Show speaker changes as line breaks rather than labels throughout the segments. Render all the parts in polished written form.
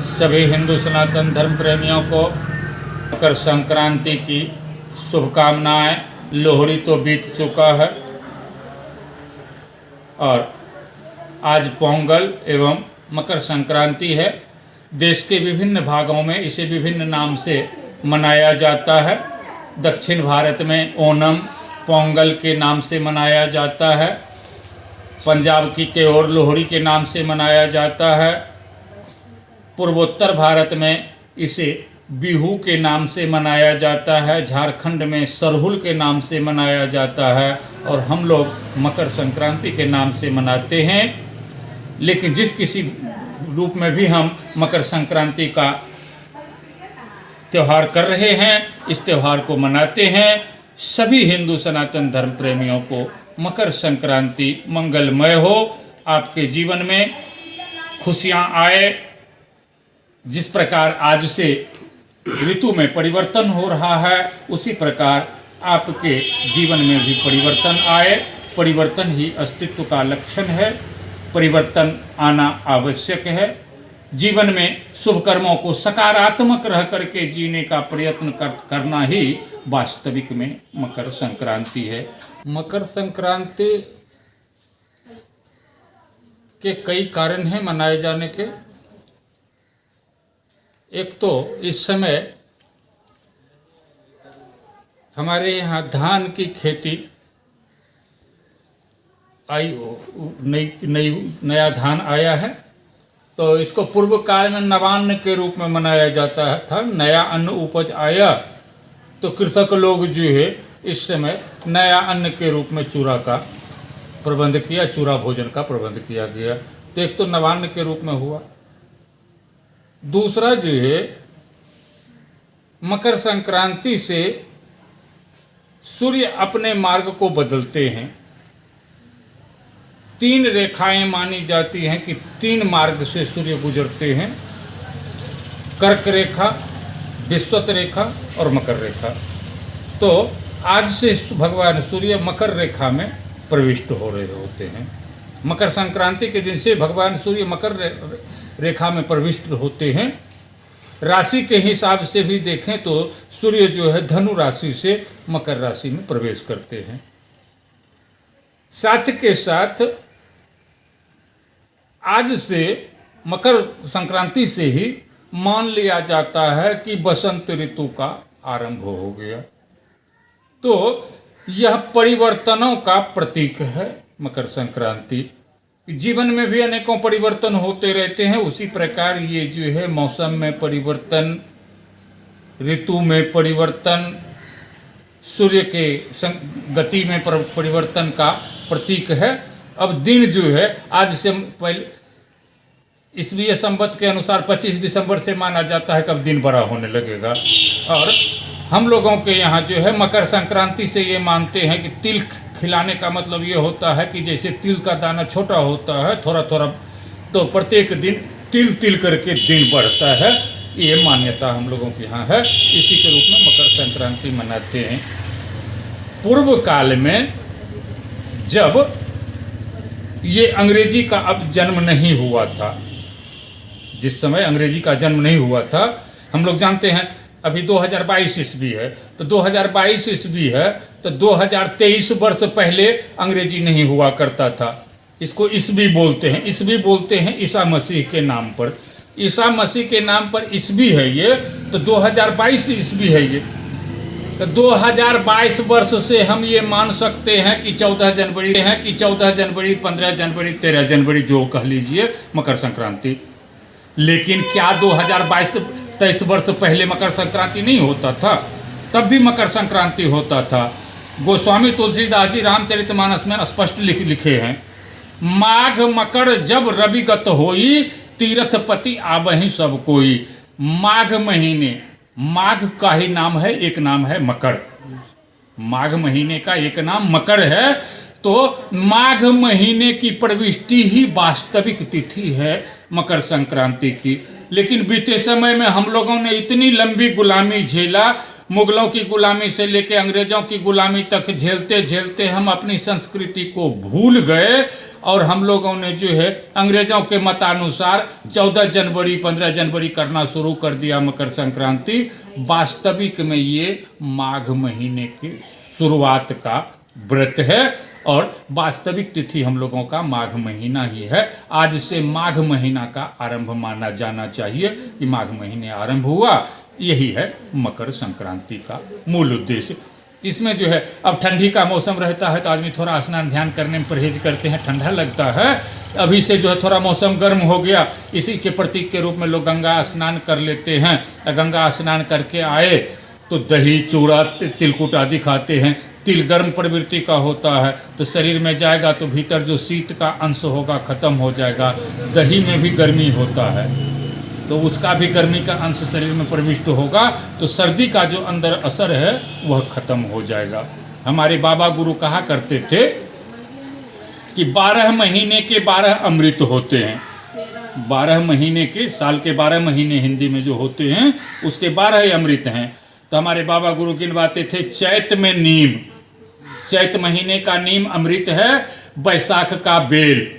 सभी हिंदू सनातन धर्म प्रेमियों को मकर संक्रांति की शुभकामनाएं। लोहड़ी तो बीत चुका है और आज पोंगल एवं मकर संक्रांति है। देश के विभिन्न भागों में इसे विभिन्न नाम से मनाया जाता है। दक्षिण भारत में ओणम पोंगल के नाम से मनाया जाता है। पंजाब की ओर लोहड़ी के नाम से मनाया जाता है। पूर्वोत्तर भारत में इसे बिहू के नाम से मनाया जाता है। झारखंड में सरहुल के नाम से मनाया जाता है और हम लोग मकर संक्रांति के नाम से मनाते हैं। लेकिन जिस किसी रूप में भी हम मकर संक्रांति का त्यौहार कर रहे हैं, इस त्यौहार को मनाते हैं। सभी हिंदू सनातन धर्म प्रेमियों को मकर संक्रांति मंगलमय हो। आपके जीवन में खुशियां आए। जिस प्रकार आज से ऋतु में परिवर्तन हो रहा है, उसी प्रकार आपके जीवन में भी परिवर्तन आए। परिवर्तन ही अस्तित्व का लक्षण है। परिवर्तन आना आवश्यक है। जीवन में शुभ कर्मों को सकारात्मक रह करके जीने का प्रयत्न करना ही वास्तविक में मकर संक्रांति है। मकर संक्रांति के कई कारण हैं मनाए जाने के। एक तो इस समय हमारे यहाँ धान की खेती नया धान आया है, तो इसको पूर्व काल में नवान्न के रूप में मनाया जाता था। नया अन्न उपज आया तो कृषक लोग जो है इस समय नया अन्न के रूप में चूरा का प्रबंध किया, चूरा भोजन का प्रबंध किया गया। तो एक तो नवान्न के रूप में हुआ। दूसरा जो है, मकर संक्रांति से सूर्य अपने मार्ग को बदलते हैं। 3 रेखाएं मानी जाती हैं कि 3 मार्ग से सूर्य गुजरते हैं। कर्क रेखा, विषुवत रेखा और मकर रेखा। तो आज से भगवान सूर्य मकर रेखा में प्रविष्ट हो रहे होते हैं। मकर संक्रांति के दिन से भगवान सूर्य मकर रेखा में प्रविष्ट होते हैं। राशि के हिसाब से भी देखें तो सूर्य जो है धनु राशि से मकर राशि में प्रवेश करते हैं। साथ के साथ आज से मकर संक्रांति से ही मान लिया जाता है कि बसंत ऋतु का आरंभ हो गया। तो यह परिवर्तनों का प्रतीक है मकर संक्रांति। जीवन में भी अनेकों परिवर्तन होते रहते हैं। उसी प्रकार ये जो है मौसम में परिवर्तन, ऋतु में परिवर्तन, सूर्य के गति में परिवर्तन का प्रतीक है। अब दिन जो है आज से पहले ईसवीय संवत के अनुसार 25 दिसंबर से माना जाता है कि अब दिन बड़ा होने लगेगा। और हम लोगों के यहाँ जो है मकर संक्रांति से ये मानते हैं कि तिल खिलाने का मतलब ये होता है कि जैसे तिल का दाना छोटा होता है थोड़ा थोड़ा, तो प्रत्येक दिन तिल तिल करके दिन बढ़ता है। ये मान्यता हम लोगों के यहाँ है। इसी के रूप में मकर संक्रांति मनाते हैं। पूर्व काल में जब ये अंग्रेजी का अब जन्म नहीं हुआ था, जिस समय अंग्रेजी का जन्म नहीं हुआ था, हम लोग जानते हैं अभी 2022 ईस्वी है, तो 2022 ईस्वी है तो 2023 वर्ष पहले अंग्रेजी नहीं हुआ करता था। इसको ईस्वी बोलते हैं। ईस्वी बोलते हैं ईसा मसीह के नाम पर। ईसा मसीह के नाम पर ईस्वी है ये, तो 2022 ईस्वी है ये। तो 2022 वर्ष से हम ये मान सकते हैं कि 14 जनवरी 15 जनवरी 13 जनवरी जो कह लीजिए मकर संक्रांति। लेकिन क्या 2022-23 वर्ष पहले मकर संक्रांति नहीं होता था? तब भी मकर संक्रांति होता था। गोस्वामी तुलसीदास जी रामचरितमानस में स्पष्ट लिखे हैं, माघ मकर जब रविगत होई, तीर्थपति आबहि सब कोई। माघ महीने, माघ का ही नाम है, एक नाम है मकर। माघ महीने का एक नाम मकर है। तो माघ महीने की प्रविष्टि ही वास्तविक तिथि है मकर संक्रांति की। लेकिन बीते समय में हम लोगों ने इतनी लंबी गुलामी झेला, मुगलों की गुलामी से लेकर अंग्रेजों की गुलामी तक झेलते झेलते हम अपनी संस्कृति को भूल गए और हम लोगों ने जो है अंग्रेजों के मतानुसार 14 जनवरी 15 जनवरी करना शुरू कर दिया मकर संक्रांति। वास्तविक में ये माघ महीने की शुरुआत का व्रत है और वास्तविक तिथि हम लोगों का माघ महीना ही है। आज से माघ महीना का आरंभ माना जाना चाहिए कि माघ महीने आरंभ हुआ, यही है मकर संक्रांति का मूल उद्देश्य। इसमें जो है अब ठंडी का मौसम रहता है तो आदमी थोड़ा स्नान ध्यान करने में परहेज करते हैं, ठंडा लगता है। अभी से जो है थोड़ा मौसम गर्म हो गया, इसी के प्रतीक के रूप में लोग गंगा स्नान कर लेते हैं। गंगा स्नान करके आए तो दही चूड़ा तिलकुट आदि खाते हैं। तिल गर्म प्रवृत्ति का होता है तो शरीर में जाएगा तो भीतर जो शीत का अंश होगा खत्म हो जाएगा। दही में भी गर्मी होता है तो उसका भी गर्मी का अंश शरीर में प्रविष्ट होगा तो सर्दी का जो अंदर असर है वह खत्म हो जाएगा। हमारे बाबा गुरु कहा करते थे कि 12 महीने के 12 अमृत होते हैं। 12 महीने के, साल के 12 महीने हिंदी में जो होते हैं उसके 12 अमृत हैं। तो हमारे बाबा गुरु गिनवाते थे चैत में नीम, चैत महीने का नीम अमृत है। बैसाख का बेल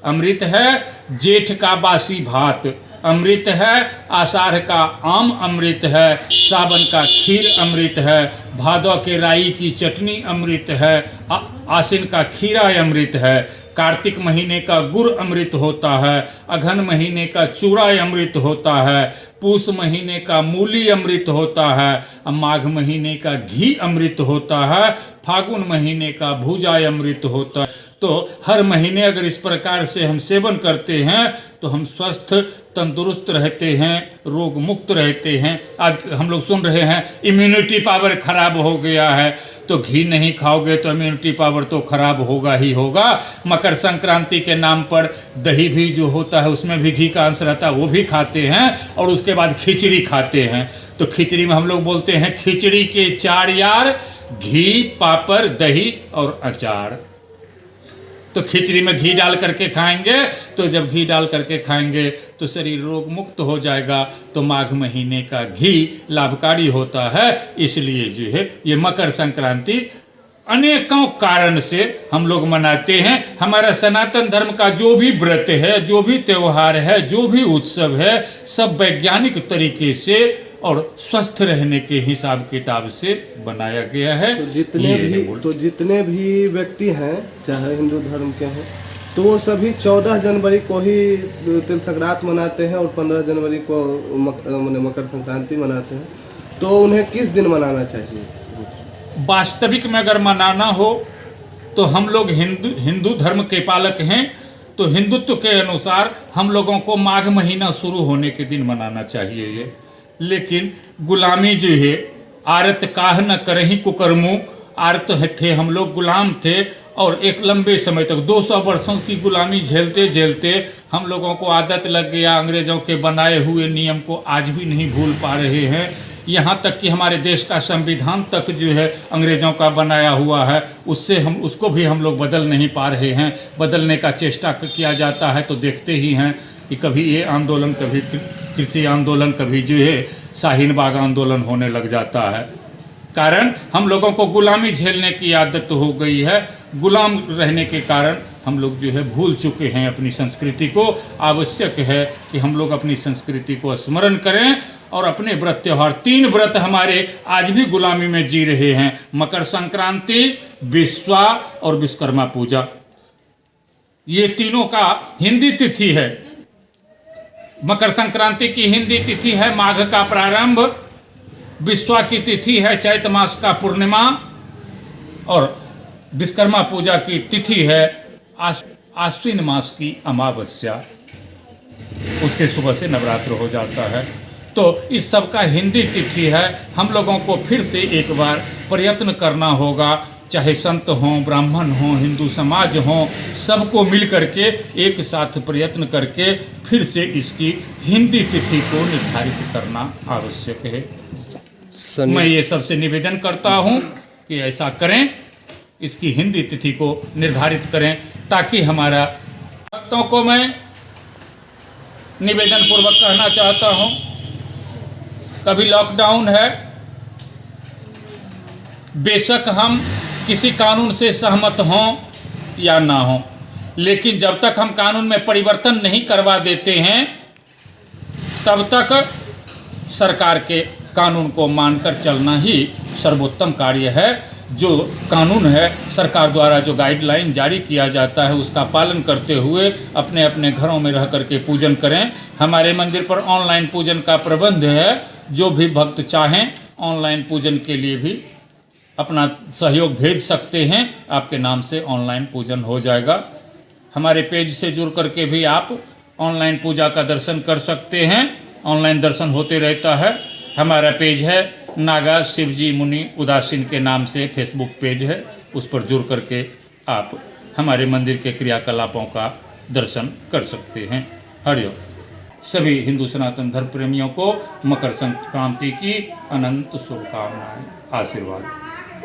अमृत है। जेठ का बासी भात अमृत है। आषाढ़ का आम अमृत है। सावन का खीर अमृत है। भादौ के राई की चटनी अमृत है। आश्विन का खीरा अमृत है। कार्तिक महीने का गुड़ अमृत होता है। अघन महीने का चूड़ा अमृत होता है। पूस महीने का मूली अमृत होता है। माघ महीने का घी अमृत होता है। फागुन महीने का भूजा अमृत होता है। तो हर महीने अगर इस प्रकार से हम सेवन करते हैं तो हम स्वस्थ तंदुरुस्त रहते हैं, रोग मुक्त रहते हैं। आज हम लोग सुन रहे हैं इम्यूनिटी पावर खराब हो गया है, तो घी नहीं खाओगे तो इम्यूनिटी पावर तो खराब होगा ही होगा। मकर संक्रांति के नाम पर दही भी जो होता है उसमें भी घी का अंश रहता है, वो भी खाते हैं। और उसके बाद खिचड़ी खाते हैं। तो खिचड़ी में हम लोग बोलते हैं खिचड़ी के 4 यार, घी, पापड़, दही और अचार। तो खिचड़ी में घी डाल करके खाएंगे तो जब घी डाल करके खाएंगे तो शरीर रोग मुक्त हो जाएगा। तो माघ महीने का घी लाभकारी होता है। इसलिए जो है ये मकर संक्रांति अनेकों कारण से हम लोग मनाते हैं। हमारा सनातन धर्म का जो भी व्रत है, जो भी त्यौहार है, जो भी उत्सव है, सब वैज्ञानिक तरीके से और स्वस्थ रहने के हिसाब किताब से बनाया गया है।
तो जितने भी व्यक्ति हैं चाहे हिंदू धर्म के हैं तो वो सभी 14 जनवरी को ही तिल संक्रांत मनाते हैं और 15 जनवरी को मकर संक्रांति मनाते हैं। तो उन्हें किस दिन मनाना चाहिए?
वास्तविक में अगर मनाना हो तो हम लोग हिंदू धर्म के पालक हैं तो हिंदुत्व के अनुसार हम लोगों को माघ महीना शुरू होने के दिन मनाना चाहिए ये। लेकिन गुलामी जो है, आरत काह न करही कुकर्मू, आरत थे हम लोग, गुलाम थे। और एक लंबे समय तक 200 वर्षों की गुलामी झेलते झेलते हम लोगों को आदत लग गया अंग्रेजों के बनाए हुए नियम को आज भी नहीं भूल पा रहे हैं। यहाँ तक कि हमारे देश का संविधान तक जो है अंग्रेजों का बनाया हुआ है, उसको भी हम लोग बदल नहीं पा रहे हैं। बदलने का चेष्टा किया जाता है तो देखते ही हैं कि कभी ये आंदोलन, कभी कृषि आंदोलन, कभी जो है शाहीन बाग आंदोलन होने लग जाता है। कारण हम लोगों को गुलामी झेलने की आदत हो गई है। गुलाम रहने के कारण हम लोग जो है भूल चुके हैं अपनी संस्कृति को। आवश्यक है कि हम लोग अपनी संस्कृति को स्मरण करें और अपने व्रत त्यौहार, 3 व्रत हमारे आज भी गुलामी में जी रहे हैं। मकर संक्रांति, विश्वा और विश्वकर्मा पूजा, ये तीनों का हिंदी तिथि है। मकर संक्रांति की हिंदी तिथि है माघ का प्रारंभ, विश्वा की तिथि है चैत मास का पूर्णिमा और विश्वकर्मा पूजा की तिथि है आश्विन मास की अमावस्या। उसके सुबह से नवरात्र हो जाता है। तो इस सब का हिंदी तिथि है। हम लोगों को फिर से एक बार प्रयत्न करना होगा, चाहे संत हों, ब्राह्मण हों, हिंदू समाज हों, सबको मिल करके एक साथ प्रयत्न करके फिर से इसकी हिंदी तिथि को निर्धारित करना आवश्यक है। मैं ये सबसे निवेदन करता हूँ कि ऐसा करें, इसकी हिंदी तिथि को निर्धारित करें ताकि हमारा भक्तों को मैं निवेदन पूर्वक कहना चाहता हूँ, कभी लॉकडाउन है बेशक हम किसी कानून से सहमत हों या ना हों, लेकिन जब तक हम कानून में परिवर्तन नहीं करवा देते हैं तब तक सरकार के कानून को मानकर चलना ही सर्वोत्तम कार्य है। जो कानून है सरकार द्वारा जो गाइडलाइन जारी किया जाता है उसका पालन करते हुए अपने अपने घरों में रह करके पूजन करें। हमारे मंदिर पर ऑनलाइन पूजन का प्रबंध है, जो भी भक्त चाहें ऑनलाइन पूजन के लिए भी अपना सहयोग भेज सकते हैं, आपके नाम से ऑनलाइन पूजन हो जाएगा। हमारे पेज से जुड़ करके भी आप ऑनलाइन पूजा का दर्शन कर सकते हैं, ऑनलाइन दर्शन होते रहता है। हमारा पेज है नागा शिवजी मुनि उदासीन के नाम से फेसबुक पेज है, उस पर जुड़ करके आप हमारे मंदिर के क्रियाकलापों का दर्शन कर सकते हैं। हरिओम। सभी हिंदू सनातन धर्म प्रेमियों को मकर संक्रांति की अनंत शुभकामनाएं, आशीर्वाद।